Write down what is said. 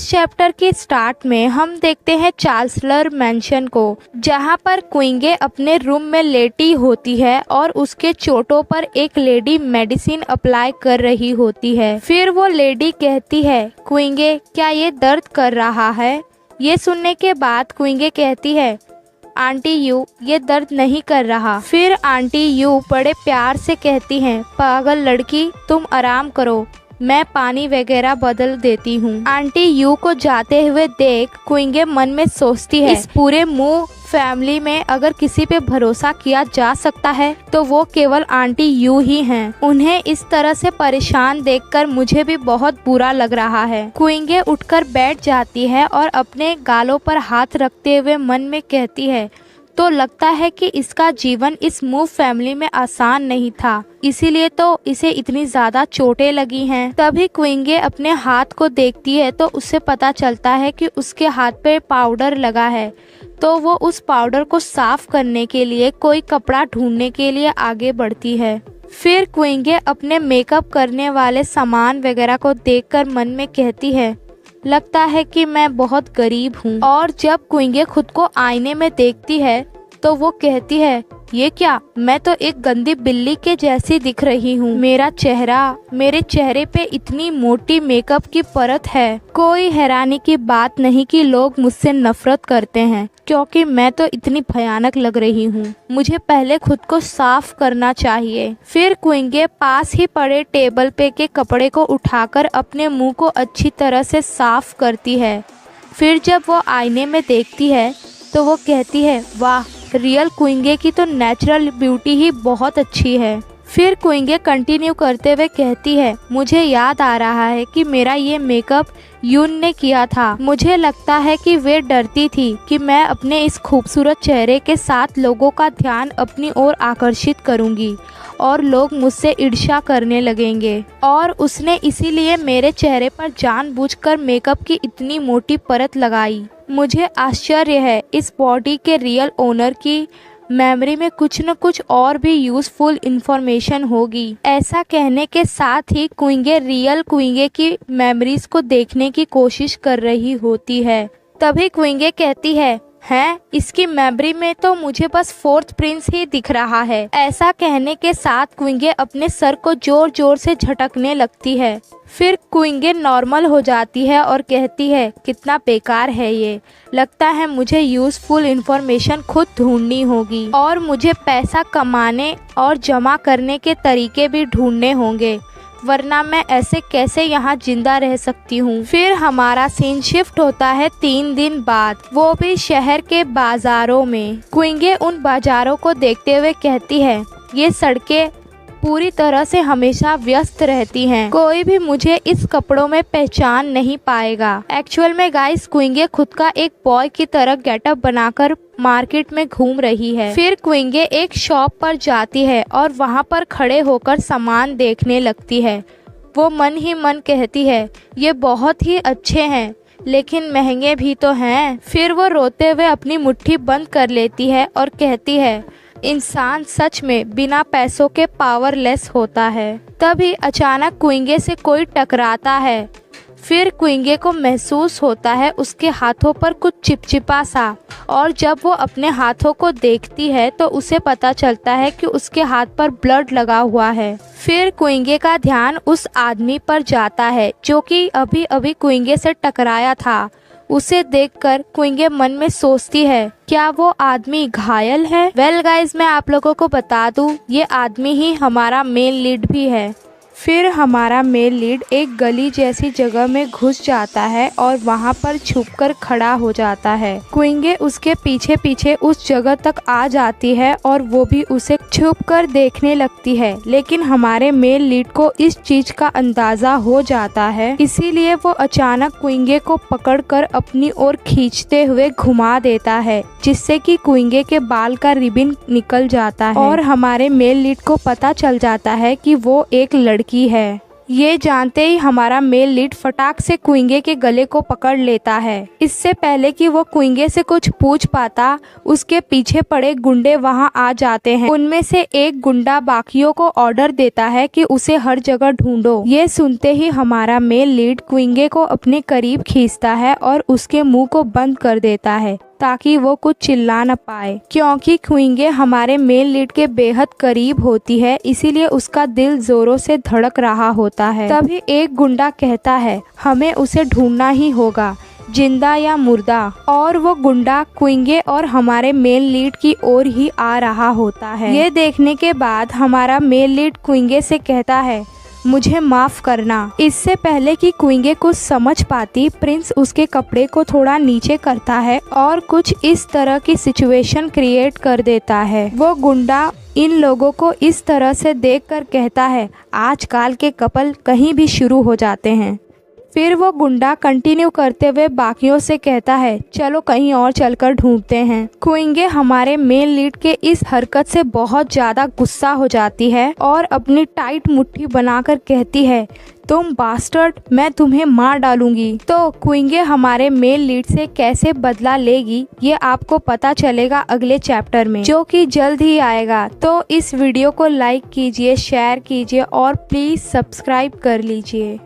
इस चैप्टर के स्टार्ट में हम देखते हैं चांसलर मैंशन को, जहां पर क्विंगे अपने रूम में लेटी होती है और उसके चोटों पर एक लेडी मेडिसिन अप्लाई कर रही होती है। फिर वो लेडी कहती है, क्विंगे क्या ये दर्द कर रहा है? ये सुनने के बाद क्विंगे कहती है, आंटी यू ये दर्द नहीं कर रहा। फिर आंटी यू बड़े प्यार से कहती हैं, पागल लड़की तुम आराम करो, मैं पानी वगैरह बदल देती हूँ। आंटी यू को जाते हुए देख क्विंगे मन में सोचती है, इस पूरे मूव फैमिली में अगर किसी पे भरोसा किया जा सकता है तो वो केवल आंटी यू ही हैं। उन्हें इस तरह से परेशान देखकर मुझे भी बहुत बुरा लग रहा है। क्विंगे उठकर बैठ जाती है और अपने गालों पर हाथ रखते हुए मन में कहती है, तो लगता है कि इसका जीवन इस मूव फैमिली में आसान नहीं था, इसीलिए तो इसे इतनी ज्यादा चोटें लगी हैं। तभी क्विंगे अपने हाथ को देखती है तो उसे पता चलता है कि उसके हाथ पे पाउडर लगा है। तो वो उस पाउडर को साफ करने के लिए कोई कपड़ा ढूंढने के लिए आगे बढ़ती है। फिर क्विंगे अपने मेकअप करने वाले सामान वगैरह को देखकर मन में कहती है, लगता है कि मैं बहुत गरीब हूँ। और जब क्विंगे खुद को आईने में देखती है तो वो कहती है, ये क्या, मैं तो एक गंदी बिल्ली के जैसी दिख रही हूँ। मेरे चेहरे पे इतनी मोटी मेकअप की परत है। कोई हैरानी की बात नहीं कि लोग मुझसे नफरत करते हैं, क्योंकि मैं तो इतनी भयानक लग रही हूँ। मुझे पहले खुद को साफ करना चाहिए। फिर क्विंगे पास ही पड़े टेबल पे के कपड़े को उठाकर अपने मुंह को अच्छी तरह से साफ करती है। फिर जब वो आईने में देखती है तो वो कहती है, वाह, रियल क्विंगे की तो नेचुरल ब्यूटी ही बहुत अच्छी है। फिर क्विंगे कंटिन्यू करते हुए कहती है, मुझे याद आ रहा है कि मेरा ये मेकअप यून ने किया था। मुझे लगता है कि वे डरती थी कि मैं अपने इस खूबसूरत चेहरे के साथ लोगों का ध्यान अपनी ओर आकर्षित करूंगी और लोग मुझसे ईर्ष्या करने लगेंगे, और उसने इसीलिए मेरे चेहरे पर जानबूझकर मेकअप की इतनी मोटी परत लगाई। मुझे आश्चर्य है इस बॉडी के रियल ओनर की मेमोरी में कुछ न कुछ और भी यूजफुल इंफॉर्मेशन होगी। ऐसा कहने के साथ ही क्विंगे रियल क्विंगे की मेमोरीज को देखने की कोशिश कर रही होती है। तभी क्विंगे कहती है, हैं, इसकी मेमोरी में तो मुझे बस फोर्थ प्रिंस ही दिख रहा है। ऐसा कहने के साथ क्विंगे अपने सर को जोर जोर से झटकने लगती है। फिर क्विंगे नॉर्मल हो जाती है और कहती है, कितना बेकार है ये, लगता है मुझे यूजफुल इंफॉर्मेशन खुद ढूंढनी होगी और मुझे पैसा कमाने और जमा करने के तरीके भी ढूंढने होंगे, वरना मैं ऐसे कैसे यहाँ जिंदा रह सकती हूँ। फिर हमारा सीन शिफ्ट होता है 3 दिन बाद, वो भी शहर के बाजारों में। क्विंगे उन बाजारों को देखते हुए कहती है, ये सड़कें पूरी तरह से हमेशा व्यस्त रहती हैं। कोई भी मुझे इस कपड़ों में पहचान नहीं पाएगा। एक्चुअल में गाइस क्विंगे खुद का एक बॉय की तरह गेटअप बनाकर मार्केट में घूम रही है। फिर क्विंगे एक शॉप पर जाती है और वहां पर खड़े होकर सामान देखने लगती है। वो मन ही मन कहती है, ये बहुत ही अच्छे हैं लेकिन महंगे भी तो हैं। फिर वो रोते हुए अपनी मुट्ठी बंद कर लेती है और कहती है, इंसान सच में बिना पैसों के पावरलेस होता है। तभी अचानक क्विंगे से कोई टकराता है। फिर क्विंगे को महसूस होता है उसके हाथों पर कुछ चिपचिपा सा, और जब वो अपने हाथों को देखती है तो उसे पता चलता है कि उसके हाथ पर ब्लड लगा हुआ है। फिर क्विंगे का ध्यान उस आदमी पर जाता है जो कि अभी अभी क्विंगे से टकराया था। उसे देखकर क्विंगे मन में सोचती है, क्या वो आदमी घायल है? वेल गाइज, मैं आप लोगों को बता दूं, ये आदमी ही हमारा मेन लीड भी है। फिर हमारा मेल लीड एक गली जैसी जगह में घुस जाता है और वहाँ पर छुपकर खड़ा हो जाता है। क्विंगे उसके पीछे पीछे उस जगह तक आ जाती है और वो भी उसे छुपकर देखने लगती है, लेकिन हमारे मेल लीड को इस चीज का अंदाजा हो जाता है, इसीलिए वो अचानक क्विंगे को पकड़कर अपनी ओर खींचते हुए घुमा देता है, जिससे कि क्विंगे के बाल का रिबन निकल जाता है और हमारे मेल लीड को पता चल जाता है कि वो एक लड़की है। ये जानते ही हमारा मेल लीड फटाक से कुइंगे के गले को पकड़ लेता है। इससे पहले कि वो कुइंगे से कुछ पूछ पाता, उसके पीछे पड़े गुंडे वहां आ जाते हैं। उनमें से एक गुंडा बाकियों को ऑर्डर देता है कि उसे हर जगह ढूंढो। ये सुनते ही हमारा मेल लीड कुइंगे को अपने करीब खींचता है और उसके मुंह को बंद कर देता है ताकि वो कुछ चिल्ला न पाए। क्योंकि कुइंगे हमारे मेल लीड के बेहद करीब होती है, इसीलिए उसका दिल जोरों से धड़क रहा होता है। तभी एक गुंडा कहता है, हमें उसे ढूंढना ही होगा, जिंदा या मुर्दा। और वो गुंडा कुइंगे और हमारे मेल लीड की ओर ही आ रहा होता है। ये देखने के बाद हमारा मेल लीड कुइंगे से कहता है, मुझे माफ करना। इससे पहले कि कुइंगे कुछ समझ पाती, प्रिंस उसके कपड़े को थोड़ा नीचे करता है और कुछ इस तरह की सिचुएशन क्रिएट कर देता है। वो गुंडा इन लोगों को इस तरह से देखकर कहता है, आजकल के कपल कहीं भी शुरू हो जाते हैं। फिर वो गुंडा कंटिन्यू करते हुए बाकियों से कहता है, चलो कहीं और चलकर ढूंढते हैं। कुइंगे हमारे मेल लीड के इस हरकत से बहुत ज्यादा गुस्सा हो जाती है और अपनी टाइट मुट्ठी बनाकर कहती है, तुम बास्टर्ड, मैं तुम्हें मार डालूंगी। तो कुइंगे हमारे मेल लीड से कैसे बदला लेगी, ये आपको पता चलेगा अगले चैप्टर में, जो कि जल्द ही आएगा। तो इस वीडियो को लाइक कीजिए, शेयर कीजिए और प्लीज सब्सक्राइब कर लीजिए।